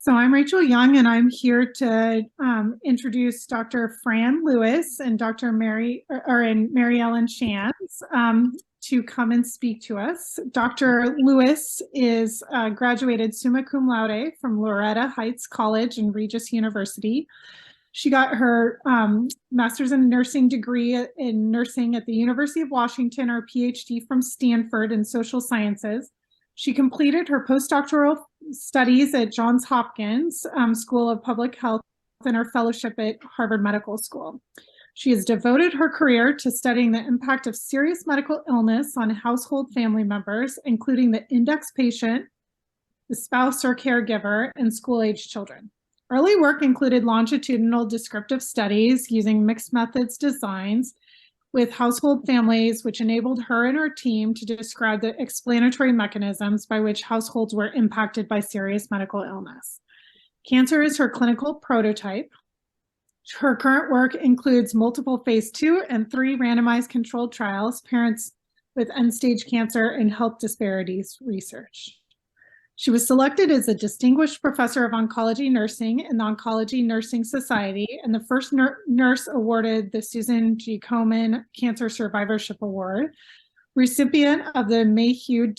So I'm Rachel Young, and I'm here to introduce Dr. Fran Lewis and Dr. Mary Ellen Shands to come and speak to us. Dr. Lewis is graduated summa cum laude from Loretta Heights College and Regis University. She got her master's in nursing degree in nursing at the University of Washington, or PhD from Stanford in social sciences. She completed her postdoctoral studies at Johns Hopkins School of Public Health and her fellowship at Harvard Medical School. She has devoted her career to studying the impact of serious medical illness on household family members, including the index patient, the spouse or caregiver, and school-age children. Early work included longitudinal descriptive studies using mixed methods designs with household families, which enabled her and her team to describe the explanatory mechanisms by which households were impacted by serious medical illness. Cancer is her clinical prototype. Her current work includes multiple phase 2 and 3 randomized controlled trials, parents with end-stage cancer, and health disparities research. She was selected as a Distinguished Professor of Oncology Nursing in the Oncology Nursing Society and the first nurse awarded the Susan G. Komen Cancer Survivorship Award, recipient of the Mayhew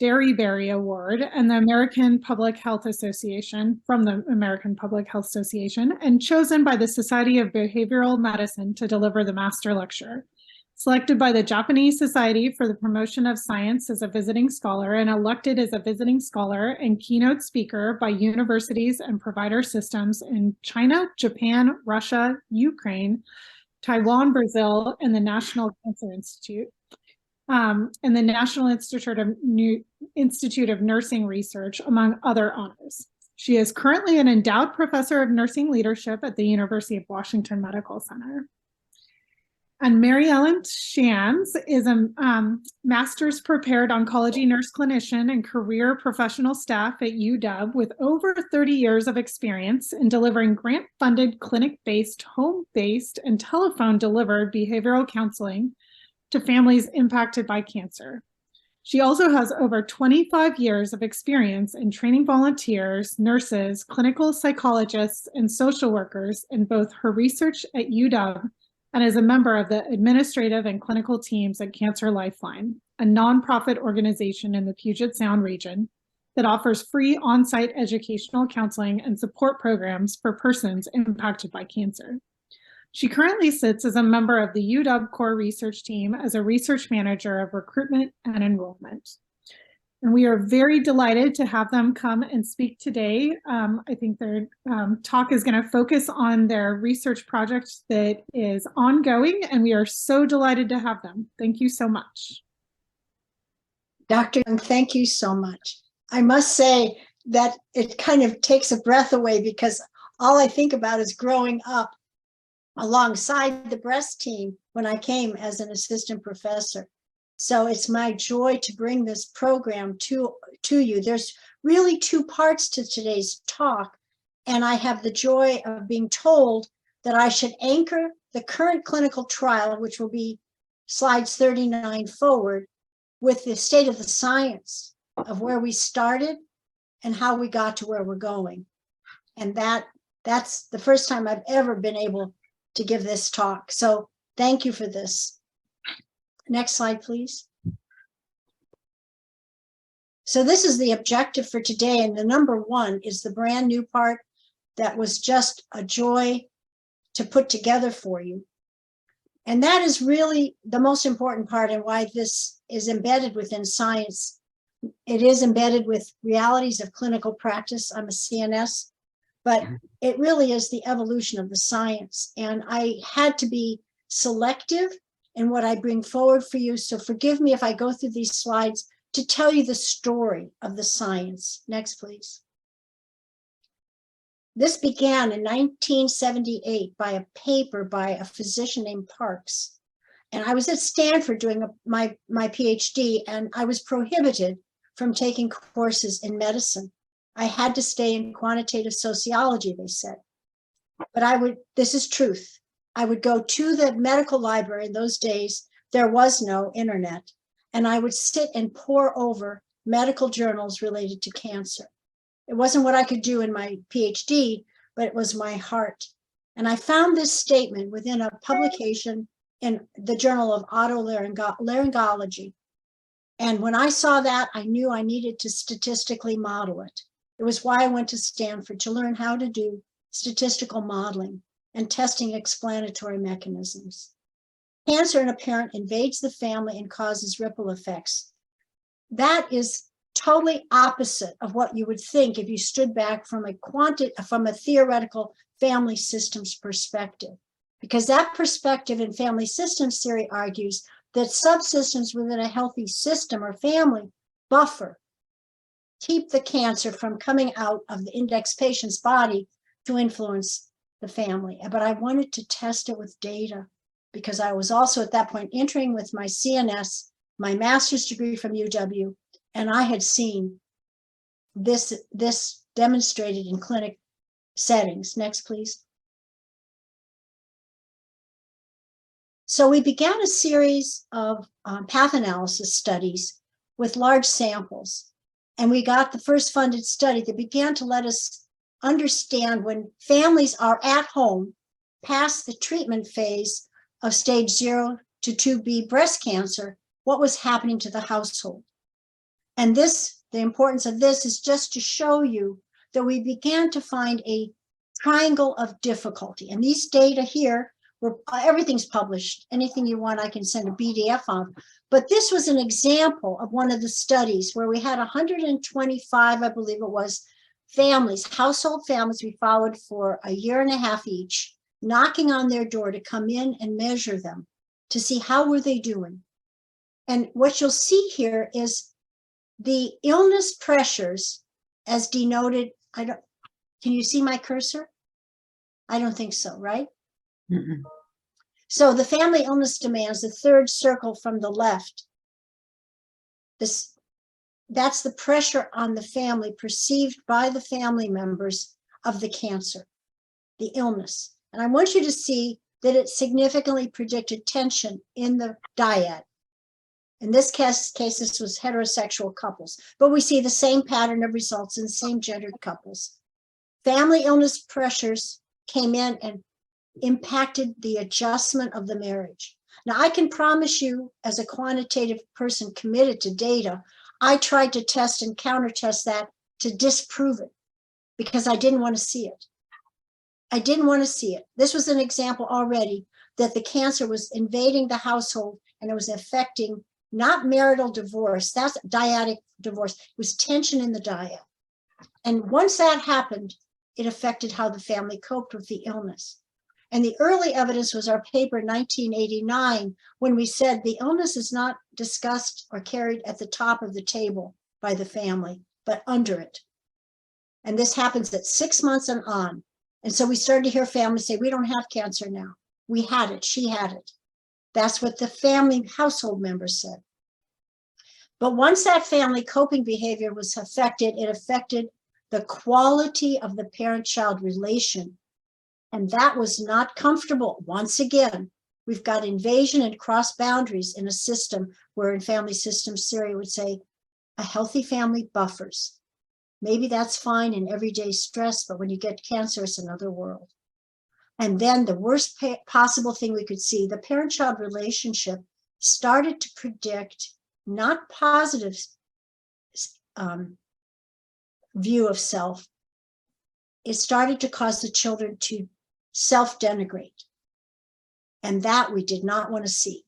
Derryberry Award and the American Public Health Association from the American Public Health Association, and chosen by the Society of Behavioral Medicine to deliver the master lecture. Selected by the Japanese Society for the Promotion of Science as a visiting scholar and elected as a visiting scholar and keynote speaker by universities and provider systems in China, Japan, Russia, Ukraine, Taiwan, Brazil, and the National Cancer Institute, and the National Institute of Nursing Research, among other honors. She is currently an endowed professor of nursing leadership at the University of Washington Medical Center. And Mary Ellen Shands is a master's prepared oncology nurse clinician and career professional staff at UW with over 30 years of experience in delivering grant-funded, clinic-based, home-based, and telephone-delivered behavioral counseling to families impacted by cancer. She also has over 25 years of experience in training volunteers, nurses, clinical psychologists, and social workers in both her research at UW and is a member of the administrative and clinical teams at Cancer Lifeline, a nonprofit organization in the Puget Sound region that offers free on-site educational counseling and support programs for persons impacted by cancer. She currently sits as a member of the UW Core Research Team as a research manager of recruitment and enrollment. And we are very delighted to have them come and speak today. I think their talk is going to focus on their research project that is ongoing, and we are so delighted to have them. Thank you so much. Dr. Young, thank you so much. I must say that it kind of takes a breath away because all I think about is growing up alongside the breast team when I came as an assistant professor. So it's my joy to bring this program to you. There's really 2 parts to today's talk, and I have the joy of being told that I should anchor the current clinical trial, which will be slides 39 forward, with the state of the science of where we started and how we got to where we're going. And that's the first time I've ever been able to give this talk. So thank you for this. Next slide, please. So this is the objective for today, and the number 1 is the brand new part that was just a joy to put together for you. And that is really the most important part and why this is embedded within science. It is embedded with realities of clinical practice. I'm a CNS, but it really is the evolution of the science. And I had to be selective and what I bring forward for you. So forgive me if I go through these slides to tell you the story of the science. Next, please. This began in 1978 by a paper by a physician named Parks. And I was at Stanford doing my PhD, and I was prohibited from taking courses in medicine. I had to stay in quantitative sociology, they said. But this is truth. I would go to the medical library. In those days, there was no internet, and I would sit and pore over medical journals related to cancer. It wasn't what I could do in my PhD, but it was my heart. And I found this statement within a publication in the Journal of Otolaryngology. And when I saw that, I knew I needed to statistically model it. It was why I went to Stanford, to learn how to do statistical modeling and testing explanatory mechanisms. Cancer in a parent invades the family and causes ripple effects. That is totally opposite of what you would think if you stood back from a theoretical family systems perspective, because that perspective in family systems theory argues that subsystems within a healthy system or family buffer, keep the cancer from coming out of the index patient's body to influence the family. But I wanted to test it with data, because I was also at that point entering with my CNS, my master's degree from UW, and I had seen this demonstrated in clinic settings. Next, please. So we began a series of path analysis studies with large samples, and we got the first funded study that began to let us understand when families are at home past the treatment phase of stage 0 to 2B breast cancer, what was happening to the household. And the importance of this is just to show you that we began to find a triangle of difficulty. And these data here, everything's published. Anything you want, I can send a PDF on. But this was an example of one of the studies where we had 125, I believe it was, families, household families we followed for a year and a half each, knocking on their door to come in and measure them to see how were they doing. And what you'll see here is the illness pressures as denoted. Can you see my cursor? I don't think so, right? Mm-mm. So the family illness demands, the third circle from the left, that's the pressure on the family perceived by the family members of the cancer, the illness. And I want you to see that it significantly predicted tension in the dyad. In this case, this was heterosexual couples, but we see the same pattern of results in same gendered couples. Family illness pressures came in and impacted the adjustment of the marriage. Now, I can promise you, as a quantitative person committed to data, I tried to test and counter test that to disprove it, because I didn't want to see it. I didn't want to see it. This was an example already that the cancer was invading the household and it was affecting not marital divorce, that's dyadic divorce, it was tension in the dyad. And once that happened, it affected how the family coped with the illness. And the early evidence was our paper in 1989, when we said the illness is not discussed or carried at the top of the table by the family, but under it. And this happens at 6 months and on. And so we started to hear families say, we don't have cancer now. We had it, she had it. That's what the family household members said. But once that family coping behavior was affected, it affected the quality of the parent-child relation. And that was not comfortable. Once again, we've got invasion and cross boundaries in a system where in family systems theory would say a healthy family buffers. Maybe that's fine in everyday stress, but when you get cancer, it's another world. And then the worst possible thing we could see, the parent-child relationship started to predict not positive view of self. It started to cause the children to self-denigrate. And that we did not want to see.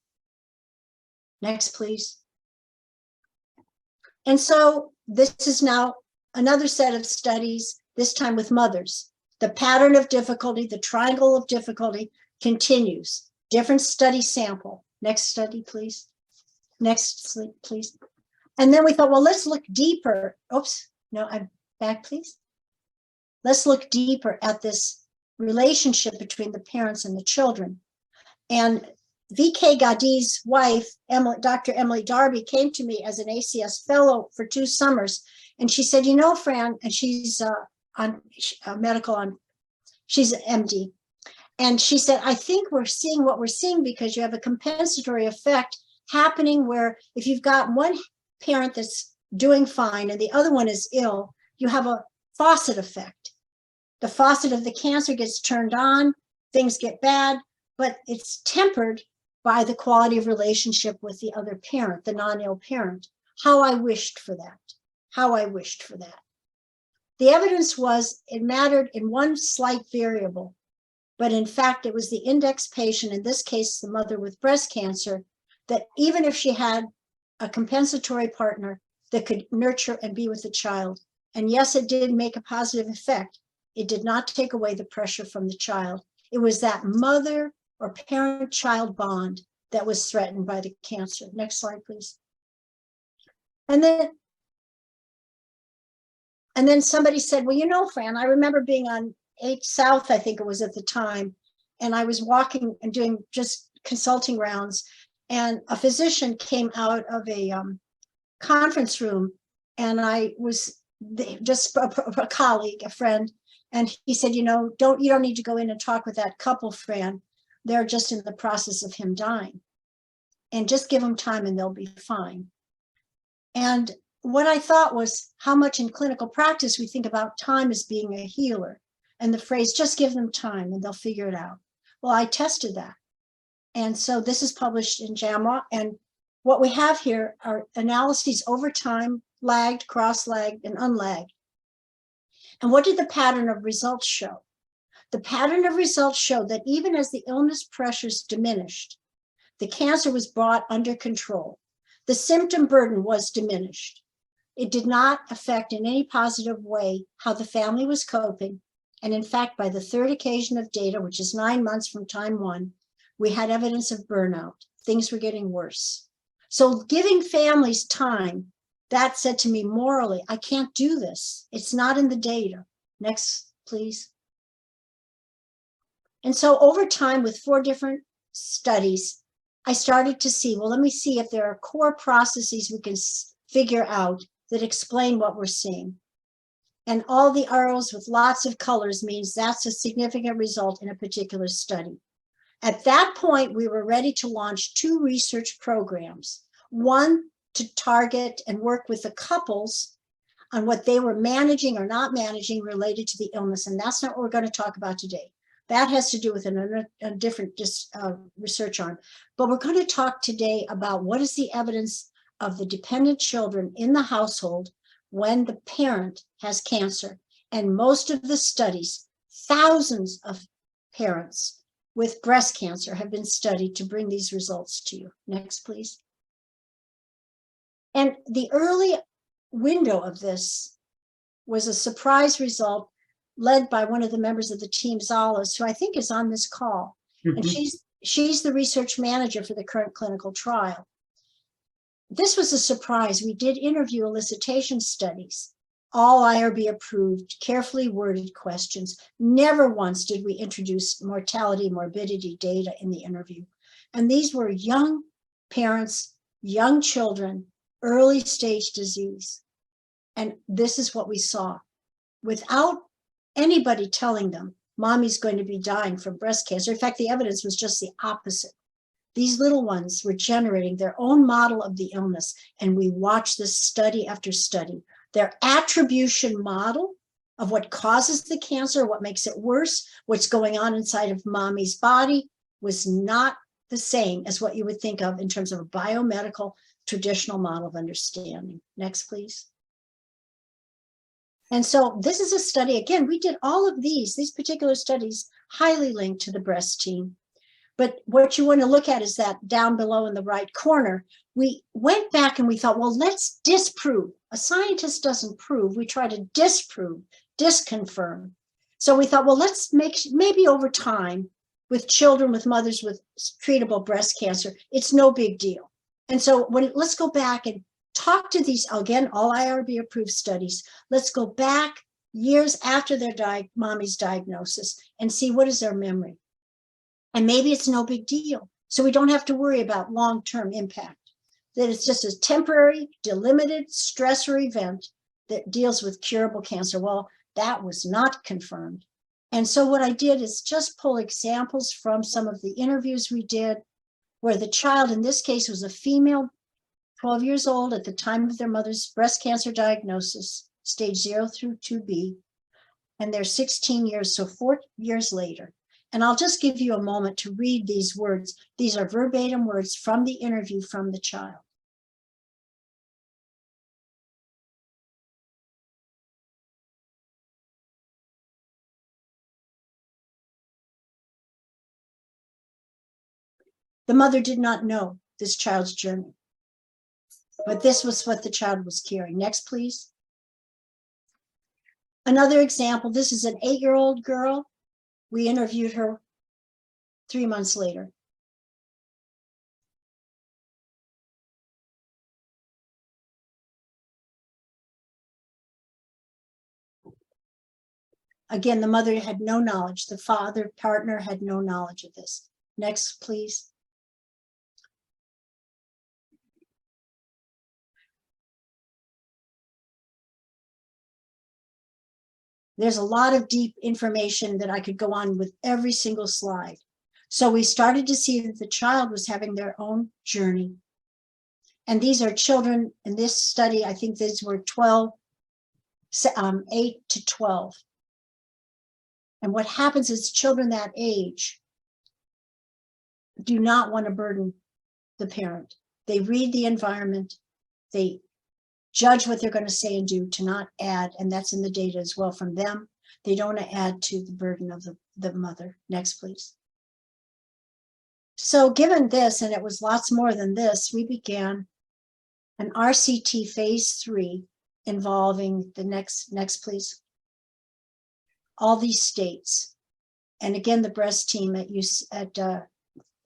Next, please. And so this is now another set of studies, this time with mothers. The pattern of difficulty, the triangle of difficulty continues. Different study sample. Next study, please. Next, please. And then we thought, well, let's look deeper. Oops, no, I'm back, please. Let's look deeper at this relationship between the parents and the children. And V.K. Gadi's wife, Dr. Emily Darby, came to me as an ACS fellow for 2 summers. And she said, you know, Fran, and she's she's an MD. And she said, I think we're seeing what we're seeing because you have a compensatory effect happening where if you've got one parent that's doing fine and the other one is ill, you have a faucet effect. The faucet of the cancer gets turned on, things get bad, but it's tempered by the quality of relationship with the other parent, the non-ill parent. How I wished for that. How I wished for that. The evidence was it mattered in one slight variable, but in fact, it was the index patient, in this case, the mother with breast cancer, that even if she had a compensatory partner that could nurture and be with the child, and yes, it did make a positive effect, it did not take away the pressure from the child. It was that mother or parent-child bond that was threatened by the cancer. Next slide, please. And then somebody said, well, you know, Fran, I remember being on 8 South, I think it was at the time, and I was walking and doing just consulting rounds, and a physician came out of a conference room, and I was just a colleague, a friend, and he said, you know, you don't need to go in and talk with that couple, Fran. They're just in the process of him dying. And just give them time and they'll be fine. And what I thought was how much in clinical practice we think about time as being a healer, and the phrase, just give them time and they'll figure it out. Well, I tested that. And so this is published in JAMA. And what we have here are analyses over time, lagged, cross-lagged, and unlagged. And what did the pattern of results show? The pattern of results showed that even as the illness pressures diminished, the cancer was brought under control. The symptom burden was diminished. It did not affect in any positive way how the family was coping. And in fact, by the third occasion of data, which is 9 months from time 1, we had evidence of burnout. Things were getting worse. So giving families time, that said to me morally, I can't do this. It's not in the data. Next, please. And so over time, with 4 different studies, I started to see, well, let me see if there are core processes we can figure out that explain what we're seeing. And all the arrows with lots of colors means that's a significant result in a particular study. At that point, we were ready to launch 2 research programs. One to target and work with the couples on what they were managing or not managing related to the illness. And that's not what we're going to talk about today. That has to do with a different research arm. But we're going to talk today about what is the evidence of the dependent children in the household when the parent has cancer. And most of the studies, thousands of parents with breast cancer have been studied to bring these results to you. Next, please. And the early window of this was a surprise result led by one of the members of the team, Zalas, who I think is on this call. Mm-hmm. And she's the research manager for the current clinical trial. This was a surprise. We did interview elicitation studies, all IRB approved, carefully worded questions. Never once did we introduce mortality, morbidity data in the interview. And these were young parents, young children, early stage disease. And this is what we saw. Without anybody telling them, mommy's going to be dying from breast cancer. In fact, the evidence was just the opposite. These little ones were generating their own model of the illness. And we watched this study after study. Their attribution model of what causes the cancer, what makes it worse, what's going on inside of mommy's body was not the same as what you would think of in terms of a biomedical traditional model of understanding. Next, please. And so this is a study, again, we did all of these particular studies highly linked to the breast team. But what you want to look at is that down below in the right corner, we went back and we thought, well, let's disprove. A scientist doesn't prove, we try to disprove, disconfirm. So we thought, well, let's maybe over time with children with mothers with treatable breast cancer, it's no big deal. And so let's go back and talk to these, again, all IRB approved studies. Let's go back years after their mommy's diagnosis and see what is their memory. And maybe it's no big deal. So we don't have to worry about long-term impact, that it's just a temporary, delimited stressor event that deals with curable cancer. Well, that was not confirmed. And so what I did is just pull examples from some of the interviews we did where the child in this case was a female, 12 years old at the time of their mother's breast cancer diagnosis. stage 0 through 2B, and they're 16 years, so 4 years later. And I'll just give you a moment to read these words. These are verbatim words from the interview from the child. The mother did not know this child's journey, but this was what the child was carrying. Next, please. Another example, this is an 8-year-old girl. We interviewed her 3 months later. Again, the mother had no knowledge. The father partner had no knowledge of this. Next, please. There's a lot of deep information that I could go on with every single slide. So we started to see that the child was having their own journey. And these are children in this study, I think these were 8 to 12. And what happens is children that age do not want to burden the parent. They read the environment, they judge what they're going to say and do to not add, and that's in the data as well from them. They don't want to add to the burden of the mother. Next, please. So given this, and it was lots more than this, we began an RCT phase 3 involving the next please. All these states. And again, the breast team at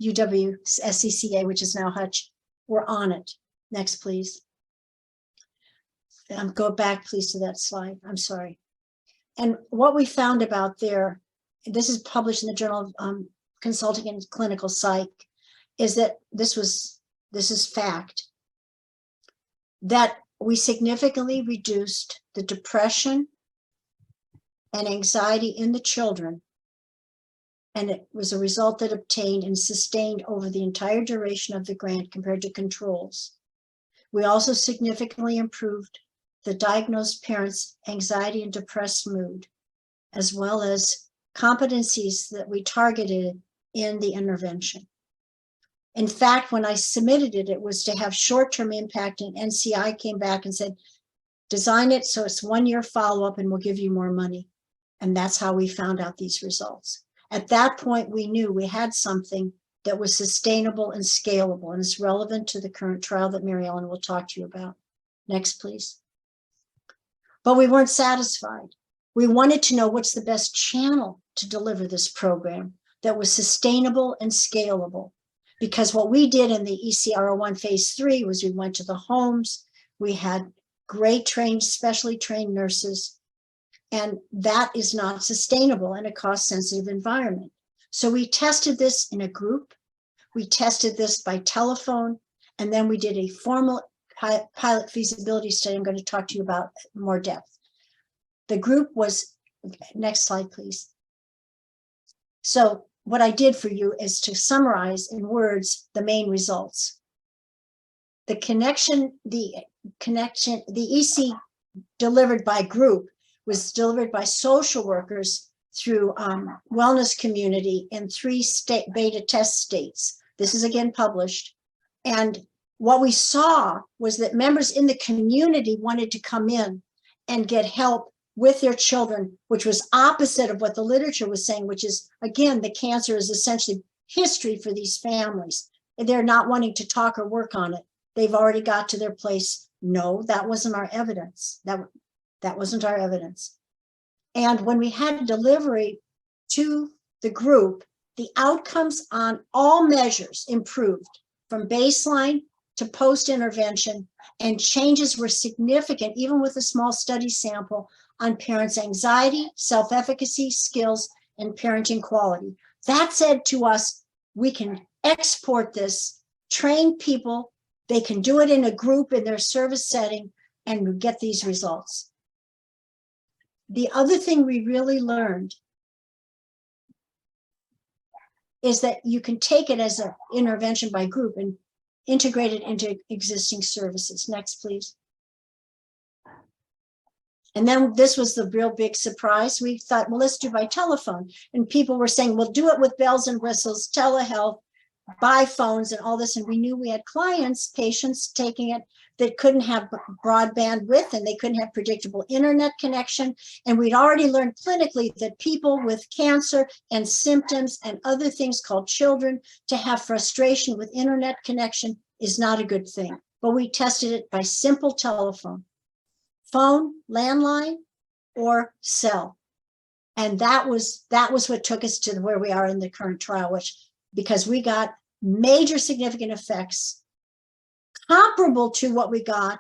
UW-SCCA, which is now Hutch, were on it. Next, please. Go back, please, to that slide. I'm sorry. And what we found about there, this is published in the Journal of Consulting and Clinical Psych, is that this is fact, that we significantly reduced the depression and anxiety in the children. And it was a result that obtained and sustained over the entire duration of the grant compared to controls. We also significantly improved the diagnosed parents' anxiety and depressed mood, as well as competencies that we targeted in the intervention. In fact, when I submitted it, it was to have short-term impact, and NCI came back and said, design it so it's 1-year follow-up and we'll give you more money. And that's how we found out these results. At that point, we knew we had something that was sustainable and scalable, and it's relevant to the current trial that Mary Ellen will talk to you about. Next, please. But we weren't satisfied. We wanted to know what's the best channel to deliver this program that was sustainable and scalable. Because what we did in the ECR01 phase 3 was we went to the homes, we had great specially trained nurses, and that is not sustainable in a cost-sensitive environment. So we tested this in a group, we tested this by telephone, and then we did a formal pilot feasibility study I'm going to talk to you about in more depth. The group was, next slide, please. So what I did for you is to summarize in words the main results. The EC delivered by group was delivered by social workers through wellness community in 3 beta test states. This is again published. And what we saw was that members in the community wanted to come in and get help with their children, which was opposite of what the literature was saying, which is, again, the cancer is essentially history for these families. They're not wanting to talk or work on it. They've already got to their place. No, that wasn't our evidence. That wasn't our evidence. And when we had delivery to the group, the outcomes on all measures improved from baseline to post-intervention, and changes were significant, even with a small study sample, on parents' anxiety, self-efficacy, skills, and parenting quality. That said to us, we can export this, train people, they can do it in a group in their service setting, and get these results. The other thing we really learned is that you can take it as an intervention by group and integrate it into existing services. Next, please. And then this was the real big surprise. We thought, well, let's do by telephone. And people were saying, well, do it with bells and whistles, telehealth, by phones and all this. And we knew we had clients, patients taking it that couldn't have broadband width and they couldn't have predictable internet connection. And we'd already learned clinically that people with cancer and symptoms and other things called children to have frustration with internet connection is not a good thing. But we tested it by simple telephone, phone, landline, or cell. And that was what took us to where we are in the current trial, which because we got major significant effects comparable to what we got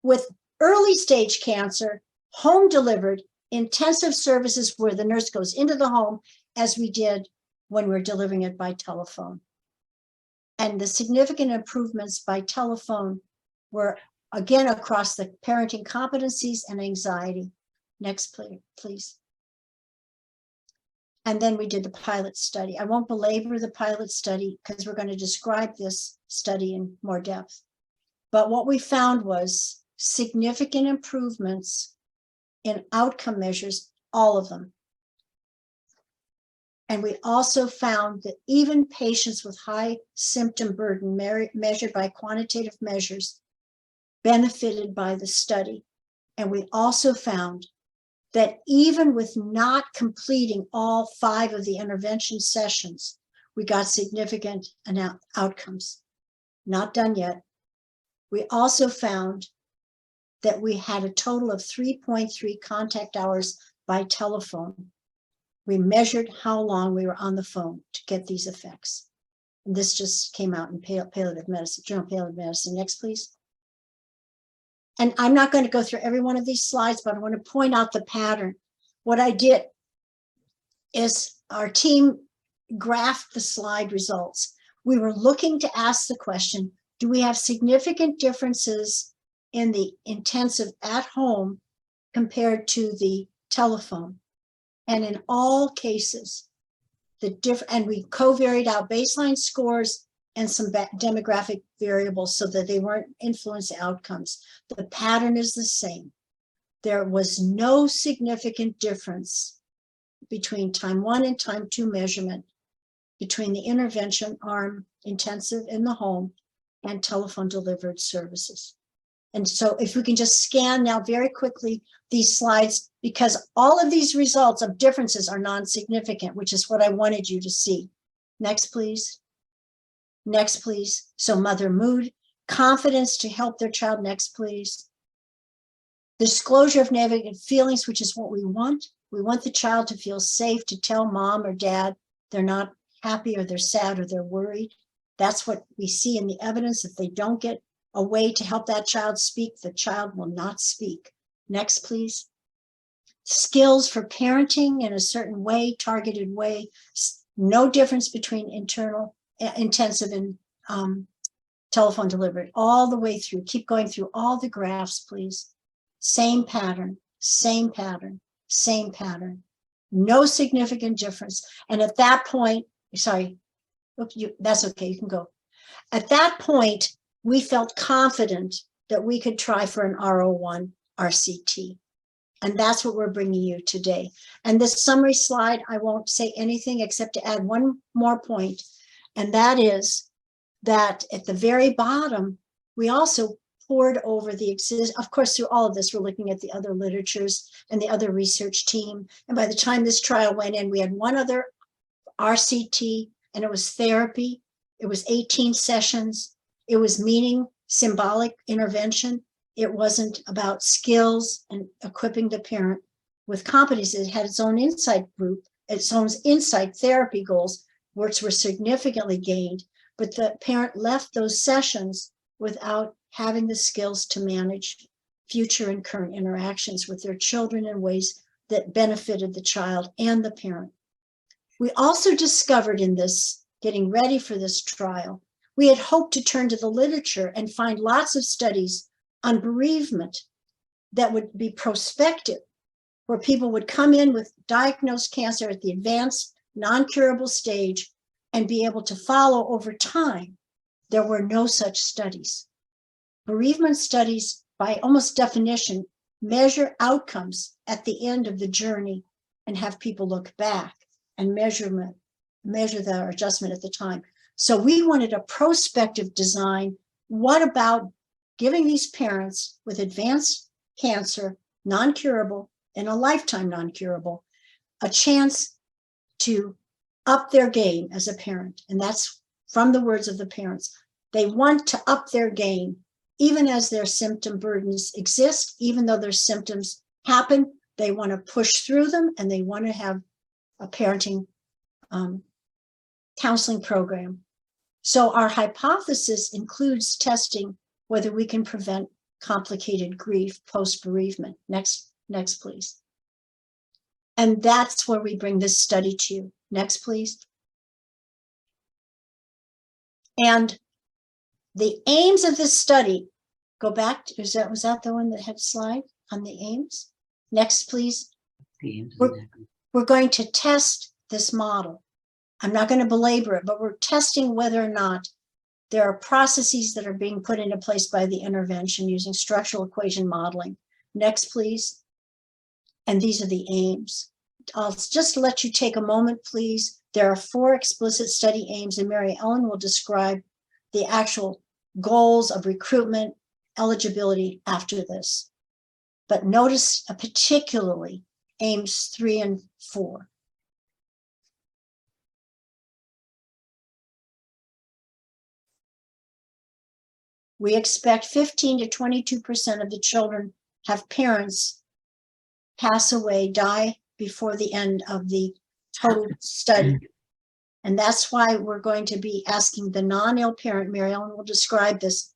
with early stage cancer, home delivered, intensive services where the nurse goes into the home as we did when we're delivering it by telephone. And the significant improvements by telephone were again across the parenting competencies and anxiety. Next, please. And then we did the pilot study. I won't belabor the pilot study because we're going to describe this study in more depth. But what we found was significant improvements in outcome measures, all of them. And we also found that even patients with high symptom burden measured by quantitative measures benefited by the study. And we also found that even with not completing all 5 of the intervention sessions, we got significant outcomes. Not done yet. We also found that we had a total of 3.3 contact hours by telephone. We measured how long we were on the phone to get these effects. And this just came out in Palliative Medicine, Journal of Palliative Medicine. Next, please. And I'm not going to go through every one of these slides, but I want to point out the pattern. What I did is our team graphed the slide results. We were looking to ask the question, do we have significant differences in the intensive at home compared to the telephone? And in all cases, and we covariated out baseline scores and some demographic variables so that they weren't influencing outcomes. The pattern is the same. There was no significant difference between time 1 and time 2 measurement between the intervention arm intensive in the home and telephone delivered services. And so if we can just scan now very quickly these slides, because all of these results of differences are non-significant, which is what I wanted you to see. Next, please. Next, please. So mother mood, confidence to help their child. Next, please. Disclosure of negative feelings, which is what we want. We want the child to feel safe to tell mom or dad they're not happy or they're sad or they're worried. That's what we see in the evidence. If they don't get a way to help that child speak, the child will not speak. Next, please. Skills for parenting in a certain way, targeted way. No difference between intensive and telephone delivery, all the way through. Keep going through all the graphs, please. Same pattern, same pattern, same pattern. No significant difference. And at that point, sorry, that's okay, you can go. At that point, we felt confident that we could try for an R01 RCT. And that's what we're bringing you today. And this summary slide, I won't say anything except to add one more point. And that is that at the very bottom, we also poured over of course, through all of this, we're looking at the other literatures and the other research team. And by the time this trial went in, we had one other RCT, and it was therapy. It was 18 sessions. It was meaning symbolic intervention. It wasn't about skills and equipping the parent with competencies. It had its own insight group, its own insight therapy goals, which were significantly gained, but the parent left those sessions without having the skills to manage future and current interactions with their children in ways that benefited the child and the parent. We also discovered in this, getting ready for this trial, we had hoped to turn to the literature and find lots of studies on bereavement that would be prospective, where people would come in with diagnosed cancer at the advanced, non-curable stage and be able to follow over time. There were no such studies. Bereavement studies, by almost definition, measure outcomes at the end of the journey and have people look back and measure their adjustment at the time. So we wanted a prospective design. What about giving these parents with advanced cancer, non-curable, and a lifetime non-curable, a chance to up their game as a parent? And that's from the words of the parents. They want to up their game, even as their symptom burdens exist, even though their symptoms happen, they want to push through them, and they want to have a parenting counseling program. So our hypothesis includes testing whether we can prevent complicated grief post-bereavement. Next, please. And that's where we bring this study to you. Next, please. And the aims of this study, go back to, was that the one that had slide on the aims? Next, please. We're going to test this model. I'm not going to belabor it, but we're testing whether or not there are processes that are being put into place by the intervention using structural equation modeling. Next, please. And these are the aims. I'll just let you take a moment, please. There are 4 explicit study aims, and Mary Ellen will describe the actual goals of recruitment, eligibility after this. But notice particularly aims 3 and 4. We expect 15 to 22% of the children have parents pass away, die before the end of the total study. And that's why we're going to be asking the non-ill parent, Mary Ellen will describe this,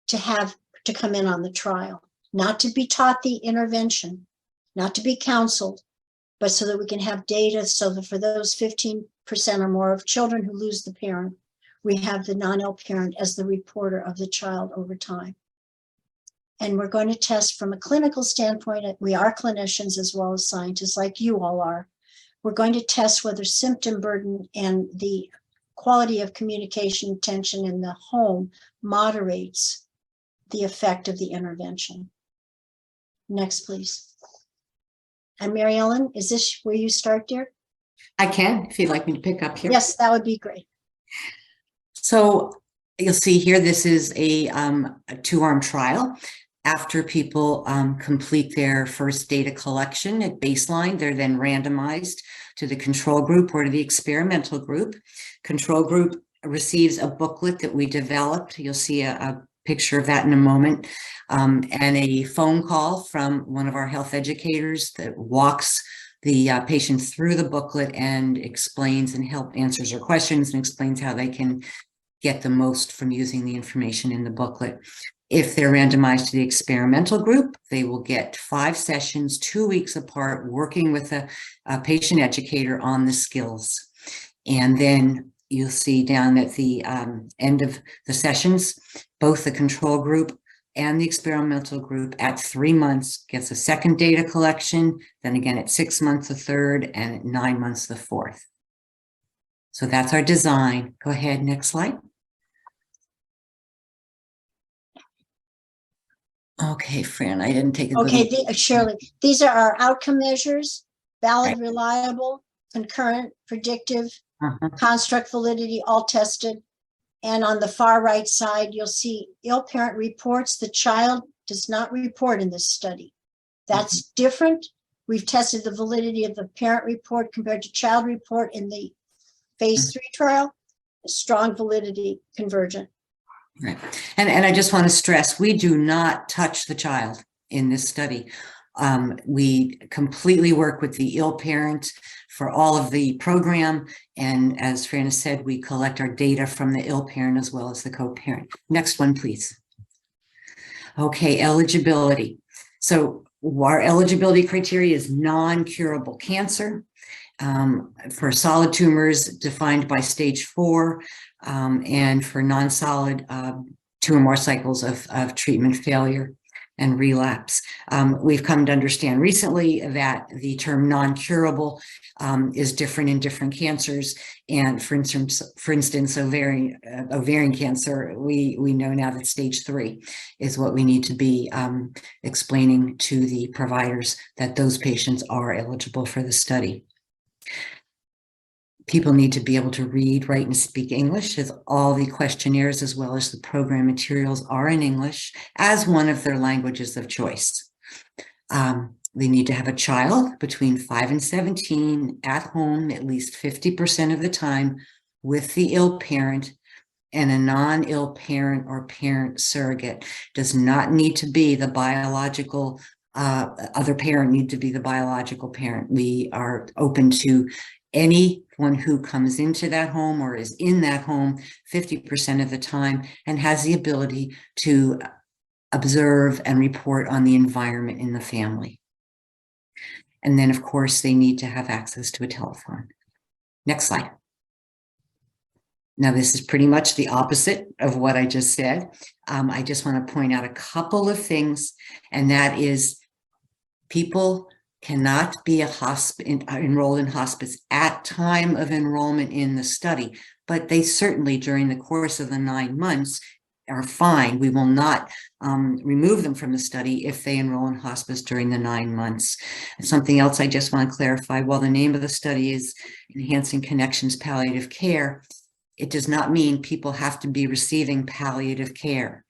to come in on the trial, not to be taught the intervention, not to be counseled, but so that we can have data so that for those 15% or more of children who lose the parent, we have the non-ill parent as the reporter of the child over time. And we're going to test from a clinical standpoint. We are clinicians as well as scientists, like you all are. We're going to test whether symptom burden and the quality of communication tension in the home moderates the effect of the intervention. Next, please. And Mary Ellen, is this where you start, dear? I can, if you'd like me to pick up here. Yes, that would be great. So you'll see here, this is a 2-arm trial. After people complete their first data collection at baseline, they're then randomized to the control group or to the experimental group. Control group receives a booklet that we developed. You'll see a picture of that in a moment, and a phone call from one of our health educators that walks the patient through the booklet and explains and answers their questions and explains how they can get the most from using the information in the booklet. If they're randomized to the experimental group, they will get 5 sessions, 2 weeks apart, working with a patient educator on the skills. And then you'll see down at the end of the sessions, both the control group and the experimental group at 3 months gets a second data collection, then again at 6 months, a third, and at 9 months, the fourth. So that's our design. Go ahead, next slide. Okay, Fran, I didn't take a good look. Shirley, these are our outcome measures: valid, reliable, concurrent, predictive, construct validity, all tested. And on the far right side, you'll see ill parent reports. The child does not report in this study. That's different. We've tested the validity of the parent report compared to child report in the phase 3 trial. Strong validity, convergent. Right. And I just want to stress, we do not touch the child in this study. We completely work with the ill parent for all of the program. And as Fran has said, we collect our data from the ill parent as well as the co-parent. Next one, please. Okay, eligibility. So our eligibility criteria is non-curable cancer. For solid tumors defined by stage 4, and for non-solid 2 or more cycles of treatment failure. and relapse. We've come to understand recently that the term non-curable is different in different cancers. And for instance, ovarian cancer, we know now that stage 3 is what we need to be explaining to the providers, that those patients are eligible for the study. People need to be able to read, write, and speak English, as all the questionnaires as well as the program materials are in English as one of their languages of choice. They need to have a child between 5 and 17 at home at least 50% of the time with the ill parent, and a non-ill parent or parent surrogate. Does not need to be the biological other parent, need to be the biological parent. We are open to anyone who comes into that home or is in that home 50% of the time and has the ability to observe and report on the environment in the family. And then, of course, they need to have access to a telephone. Next slide. Now, this is pretty much the opposite of what I just said. I just want to point out a couple of things, and that is people cannot be enrolled in hospice at time of enrollment in the study, but they certainly during the course of the 9 months are fine. We will not remove them from the study if they enroll in hospice during the 9 months. Something else I just want to clarify, while the name of the study is Enhancing Connections Palliative Care, it does not mean people have to be receiving palliative care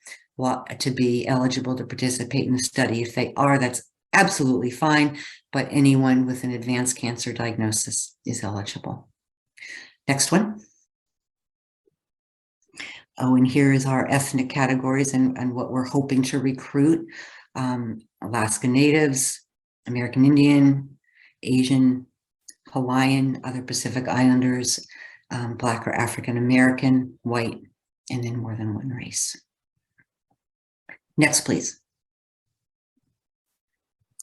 to be eligible to participate in the study. If they are, that's absolutely fine, but anyone with an advanced cancer diagnosis is eligible. Next one. Oh, and here is our ethnic categories and what we're hoping to recruit. Alaska Natives, American Indian, Asian, Hawaiian, other Pacific Islanders, Black or African American, white, and then more than one race. Next, please.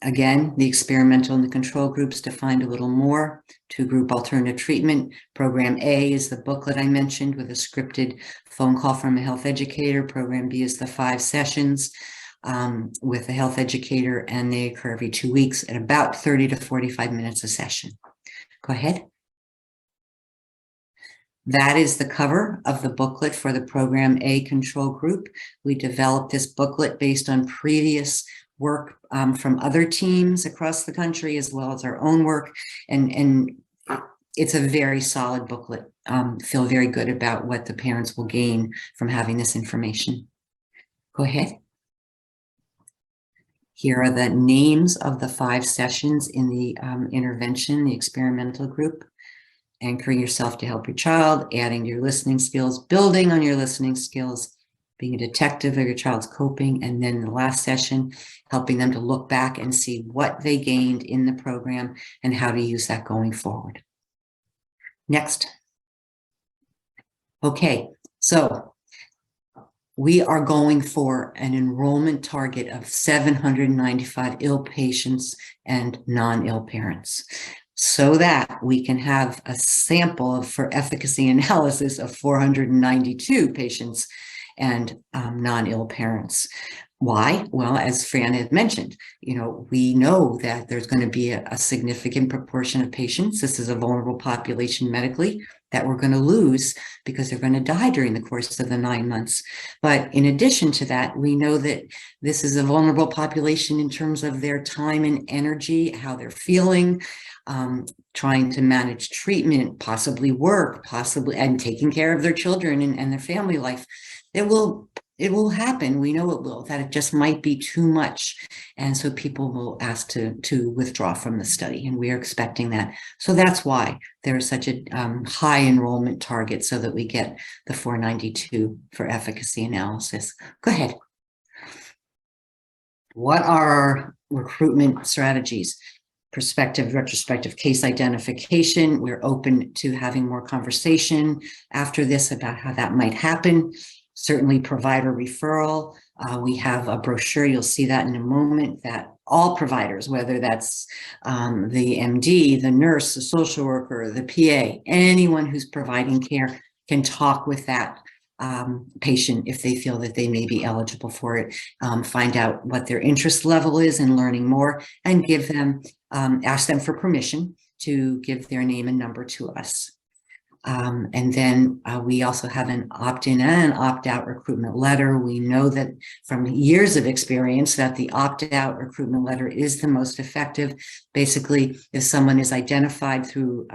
Again, the experimental and the control groups defined a little more. 2-group alternative treatment. Program A is the booklet I mentioned with a scripted phone call from a health educator. Program B is the 5 sessions with a health educator, and they occur every 2 weeks at about 30 to 45 minutes a session. Go ahead. That is the cover of the booklet for the Program A control group. We developed this booklet based on previous work from other teams across the country, as well as our own work. And it's a very solid booklet. Feel very good about what the parents will gain from having this information. Go ahead. Here are the names of the 5 sessions in the intervention, the experimental group. Anchoring yourself to help your child, adding to your listening skills, building on your listening skills, being a detective of your child's coping, and then the last session, helping them to look back and see what they gained in the program and how to use that going forward. Next. Okay, so we are going for an enrollment target of 795 ill patients and non-ill parents, so that we can have a sample for efficacy analysis of 492 patients and non-ill parents. Why? Well, as Fran had mentioned, we know that there's going to be a significant proportion of patients. This is a vulnerable population medically that we're going to lose because they're going to die during the course of the 9 months. But in addition to that, we know that this is a vulnerable population in terms of their time and energy, how they're feeling, trying to manage treatment, possibly work, and taking care of their children and their family life. It will happen. We know it will, that it just might be too much. And so people will ask to withdraw from the study, and we are expecting that. So that's why there is such a high enrollment target, so that we get the 492 for efficacy analysis. Go ahead. What are our recruitment strategies? Prospective, retrospective case identification. We're open to having more conversation after this about how that might happen. Certainly provider referral. We have a brochure, you'll see that in a moment, that all providers, whether that's the MD, the nurse, the social worker, the PA, anyone who's providing care can talk with that patient if they feel that they may be eligible for it, find out what their interest level is in learning more, and give them, ask them for permission to give their name and number to us. And then we also have an opt-in and an opt-out recruitment letter. We know that from years of experience that the opt-out recruitment letter is the most effective. Basically, if someone is identified through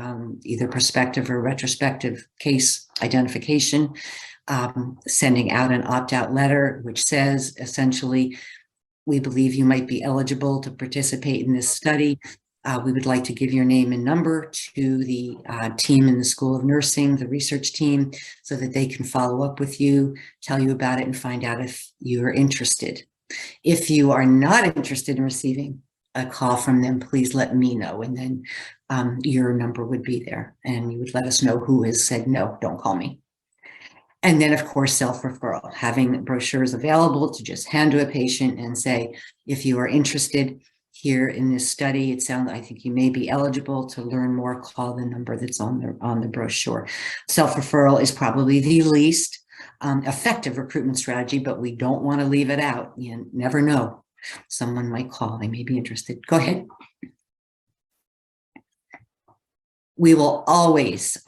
either prospective or retrospective case identification, sending out an opt-out letter, which says essentially, we believe you might be eligible to participate in this study. We would like to give your name and number to the team in the School of Nursing, the research team, so that they can follow up with you, tell you about it, and find out if you're interested. If you are not interested in receiving a call from them, please let me know, and then your number would be there, and you would let us know who has said, no, don't call me. And then, of course, self-referral, having brochures available to just hand to a patient and say, if you are interested here in this study, I think you may be eligible to learn more, call the number that's on the brochure. Self-referral is probably the least effective recruitment strategy, but we don't want to leave it out. You never know. Someone might call, they may be interested. Go ahead. We will always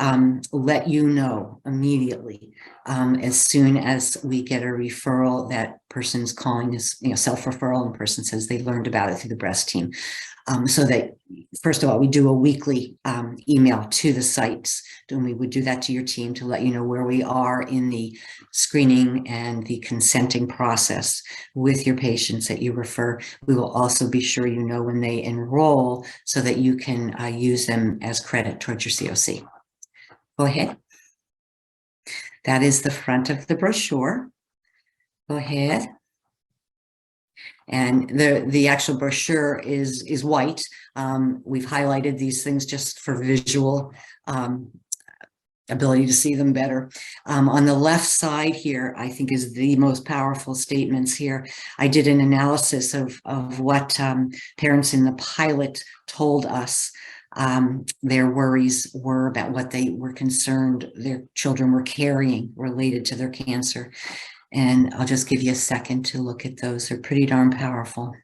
let you know immediately as soon as we get a referral. That person's calling us, self-referral, and person says they learned about it through the breast team. So that, first of all, we do a weekly email to the sites, and we would do that to your team to let you know where we are in the screening and the consenting process with your patients that you refer. We will also be sure you know when they enroll so that you can use them as credit towards your COC. Go ahead. That is the front of the brochure. Go ahead. And the actual brochure is white. We've highlighted these things just for visual ability to see them better. On the left side here, I think is the most powerful statements here. I did an analysis of what parents in the pilot told us their worries were about, what they were concerned their children were carrying related to their cancer. And I'll just give you a second to look at those. They're pretty darn powerful.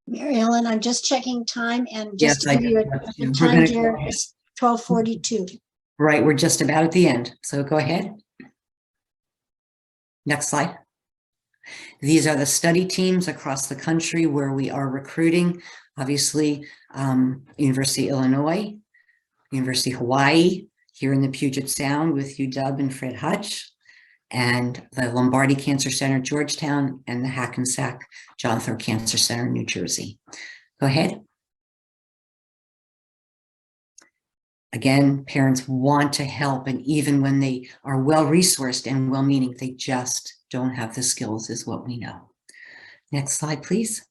Mary Ellen, I'm just checking time, and just Yes, to give you a time, dear, it's 12:42. Right, we're just about at the end. So go ahead. Next slide. These are the study teams across the country where we are recruiting. Obviously, University of Illinois, University of Hawaii, here in the Puget Sound with UW and Fred Hutch, and the Lombardi Cancer Center, Georgetown, and the Hackensack John Thorpe Cancer Center, New Jersey. Go ahead. Again, parents want to help, and even when they are well-resourced and well-meaning, they just don't have the skills, is what we know. Next slide, please.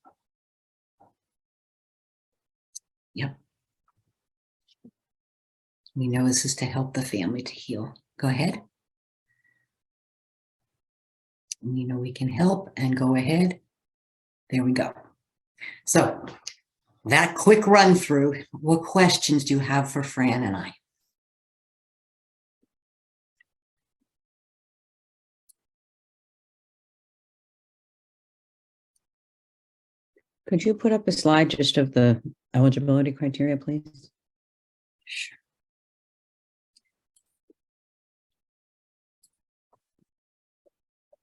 Yep. We know this is to help the family to heal. Go ahead. We know we can help, and go ahead. There we go. So that quick run through, what questions do you have for Fran and I? Could you put up a slide just of the eligibility criteria, please? Sure.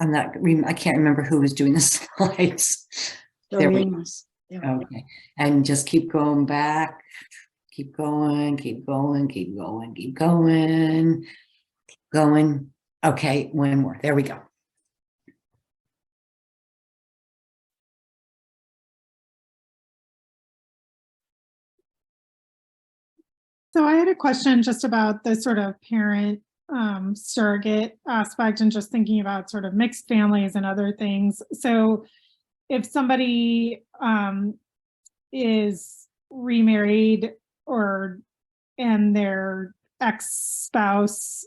I can't remember who was doing the slides. Doreen was there. Okay, and just keep going back, keep going, keep going, keep going, keep going, keep going. Okay, one more. There we go. So I had a question just about the sort of parent surrogate aspect, and just thinking about sort of mixed families and other things. So if somebody is remarried and their ex-spouse,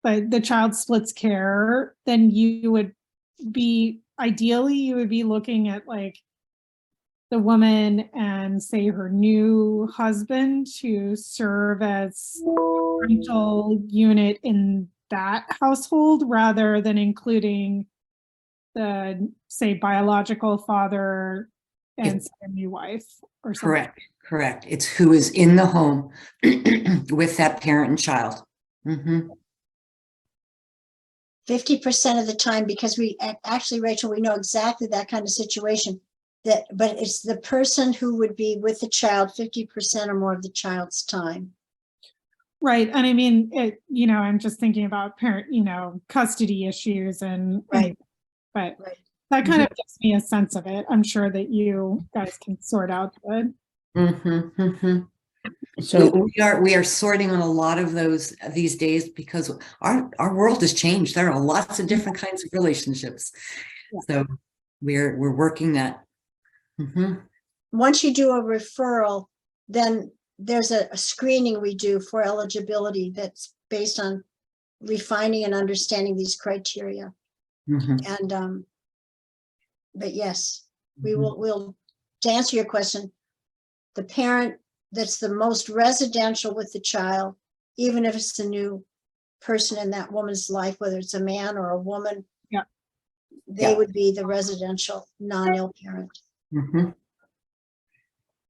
but the child splits care, then ideally you would be looking at like the woman and say her new husband to serve as parental unit in that household rather than including the, say, biological father and say, a new wife or something. Correct, correct. It's who is in the home with that parent and child. Mhm. 50% of the time, because we actually, Rachel, we know exactly that kind of situation. But it's the person who would be with the child 50% or more of the child's time. Right. And I mean, I'm just thinking about parent, custody issues and, Right. But Right. that kind of gives me a sense of it. I'm sure that you guys can sort out good. Mhm, mhm. So We are sorting on a lot of those these days because our world has changed. There are lots of different kinds of relationships. Yeah. So we're working that. Mhm. Once you do a referral, then there's a screening we do for eligibility that's based on refining and understanding these criteria. Mhm. And but yes, Mhm. we'll to answer your question, the parent that's the most residential with the child, even if it's the new person in that woman's life, whether it's a man or a woman, Yeah. they Yeah. would be the residential non-ill parent. Mhm.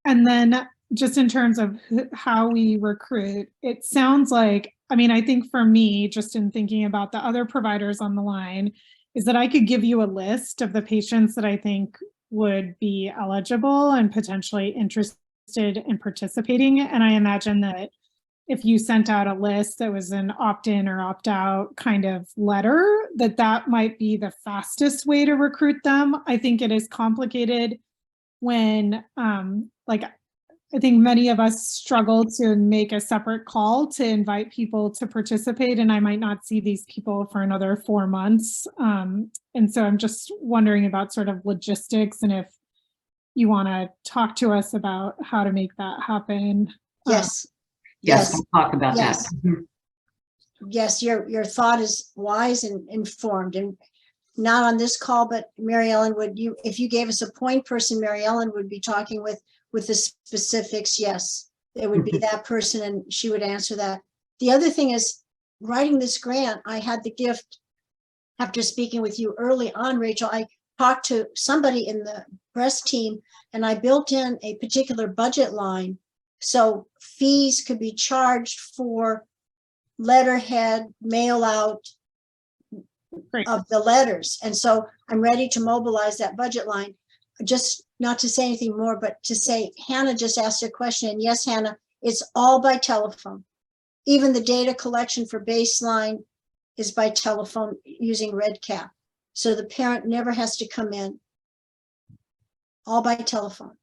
And then just in terms of how we recruit, it sounds like, I mean, I think for me, just in thinking about the other providers on the line, is that I could give you a list of the patients that I think would be eligible and potentially interested in participating. And I imagine that if you sent out a list that was an opt-in or opt-out kind of letter, that might be the fastest way to recruit them. I think it is complicated when, I think many of us struggle to make a separate call to invite people to participate, and I might not see these people for another 4 months. And so I'm just wondering about sort of logistics and if you want to talk to us about how to make that happen. Yes. Yes, Yes. we'll talk about Yes. that. Mhm. Yes, your thought is wise and informed, and not on this call, but Mary Ellen, if you gave us a point person, Mary Ellen would be talking with the specifics. Yes, it would be that person and she would answer that. The other thing is, writing this grant, I had the gift, after speaking with you early on, Rachel, I talked to somebody in the breast team and I built in a particular budget line so fees could be charged for letterhead, mail out Great. of the letters. And so I'm ready to mobilize that budget line. Just not to say anything more, but to say, Hannah just asked a question. And yes, Hannah, it's all by telephone. Even the data collection for baseline is by telephone using RedCap. So the parent never has to come in, all by telephone.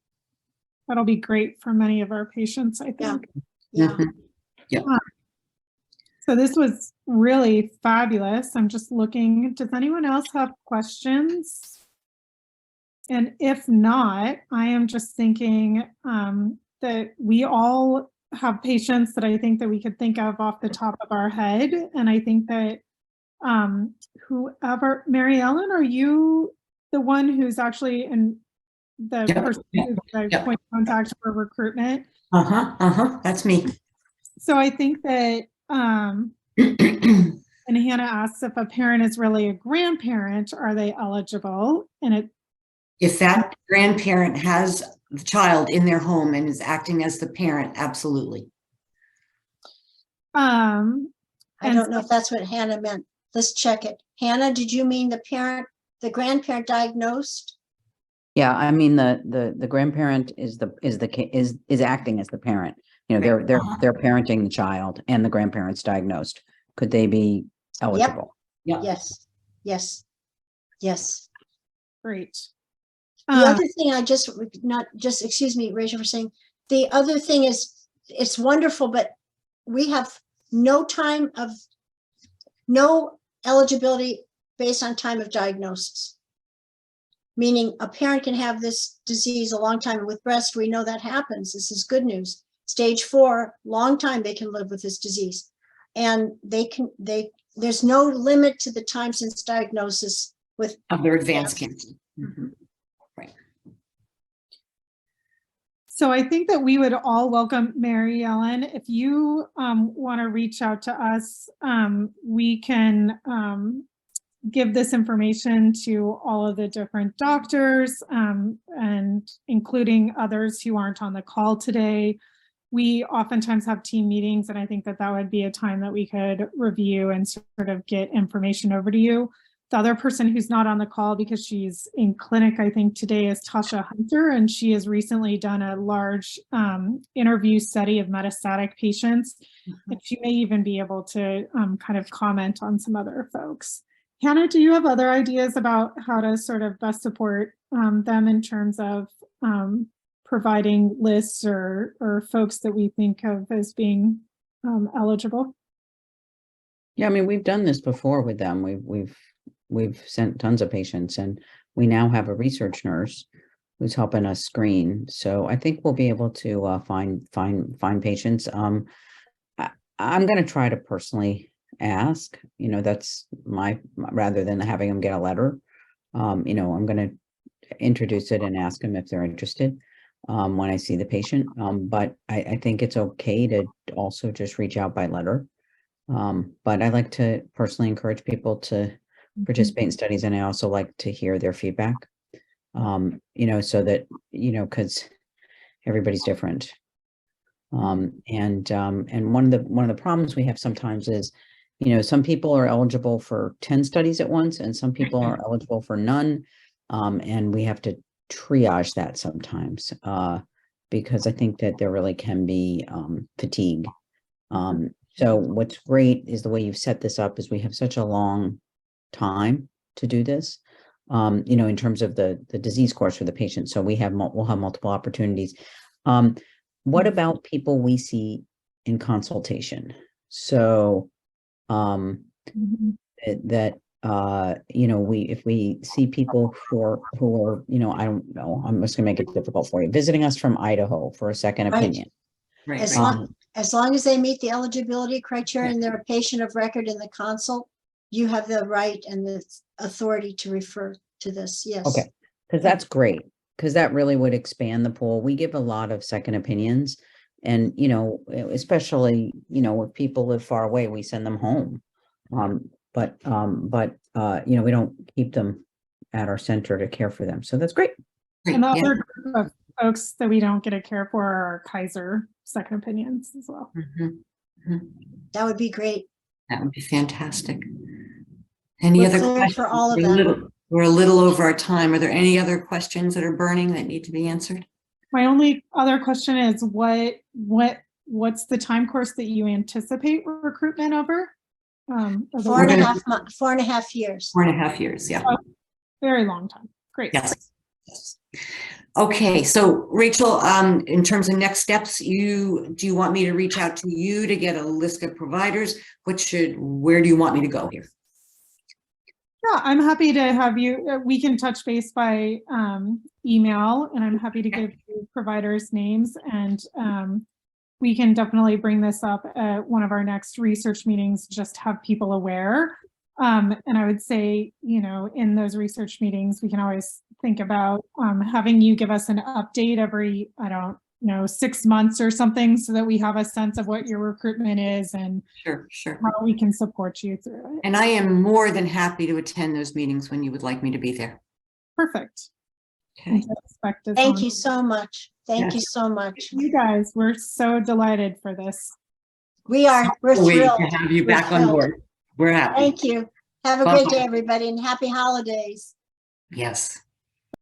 That'll be great for many of our patients, I think. Yeah. Mhm. Yeah. So this was really fabulous. I'm just looking, does anyone else have questions? And if not, I am just thinking that we all have patients that I think that we could think of off the top of our head. And I think that whoever, Mary Ellen, are you the one who's actually in the Yep, person yep, who's the yep. point of contact for recruitment? That's me. So I think that, and Hannah asks if a parent is really a grandparent, are they eligible? And If that grandparent has the child in their home and is acting as the parent, absolutely. I don't know if that's what Hannah meant. Let's check it. Hannah, did you mean the grandparent diagnosed? yeah, I mean the grandparent is acting as the parent. You know, they're parenting the child and the grandparent's diagnosed. Could they be eligible? Yeah. Yes. Yes. Yes. great. The other thing excuse me, Rachel, for saying, the other thing is, it's wonderful, but we have no eligibility based on time of diagnosis. Meaning a parent can have this disease a long time. With breast, we know that happens. This is good news. Stage 4, long time they can live with this disease. And there's no limit to the time since diagnosis with Of their advanced cancer. Mhm. So I think that we would all welcome Mary Ellen. If you want to reach out to us, we can give this information to all of the different doctors and including others who aren't on the call today. We oftentimes have team meetings, and I think that that would be a time that we could review and sort of get information over to you. The other person who's not on the call because she's in clinic, I think today, is Tasha Hunter, and she has recently done a large interview study of metastatic patients. And she may even be able to kind of comment on some other folks. Hannah, do you have other ideas about how to sort of best support them in terms of providing lists or folks that we think of as being eligible? Yeah, I mean, we've done this before with them. We've sent tons of patients, and we now have a research nurse who's helping us screen. So I think we'll be able to find patients. I'm going to try to personally ask. That's rather than having them get a letter. I'm going to introduce it and ask them if they're interested when I see the patient. But I think it's okay to also just reach out by letter. But I like to personally encourage people to participate in studies, and I also like to hear their feedback, so that, because everybody's different. And one of the problems we have sometimes is, some people are eligible for 10 studies at once, and some people are eligible for none. And we have to triage that sometimes, because I think that there really can be fatigue. So what's great is the way you've set this up is we have such a long time to do this, in terms of the disease course for the patient. So we'll have multiple opportunities. What about people we see in consultation? So if we see people who are, I don't know, I'm just gonna make it difficult for you, visiting us from Idaho for a second opinion. Right. As long as they meet the eligibility criteria and they're a patient of record in the consult, you have the right and the authority to refer to this. Yes. Okay, because that's great, because that really would expand the pool. We give a lot of second opinions, and especially if people live far away, we send them home. But we don't keep them at our center to care for them. So that's great. And the other group of folks that we don't get to care for are Kaiser second opinions as well. That would be great. That would be fantastic. Any other questions for all of them? We're a little over our time. Are there any other questions that are burning that need to be answered? My only other question is what's the time course that you anticipate recruitment over? 4.5 years. 4.5 years, yeah. Oh, very long time. Great. Yes. Okay, so Rachel, in terms of next steps, do you want me to reach out to you to get a list of providers? Where do you want me to go here? Yeah, I'm happy to have you. We can touch base by email, and I'm happy to give you providers' names, and we can definitely bring this up at one of our next research meetings, just have people aware. And I would say, in those research meetings, we can always think about having you give us an update every, 6 months or something, so that we have a sense of what your recruitment is and Sure. how we can support you through it. And I am more than happy to attend those meetings when you would like me to be there. Perfect. Okay. Thank you so much. Thank you so much. You guys, we're so delighted for this. We're thrilled to have you back on board. We're happy. Thank you. Have a great day, everybody, and happy holidays. Yes.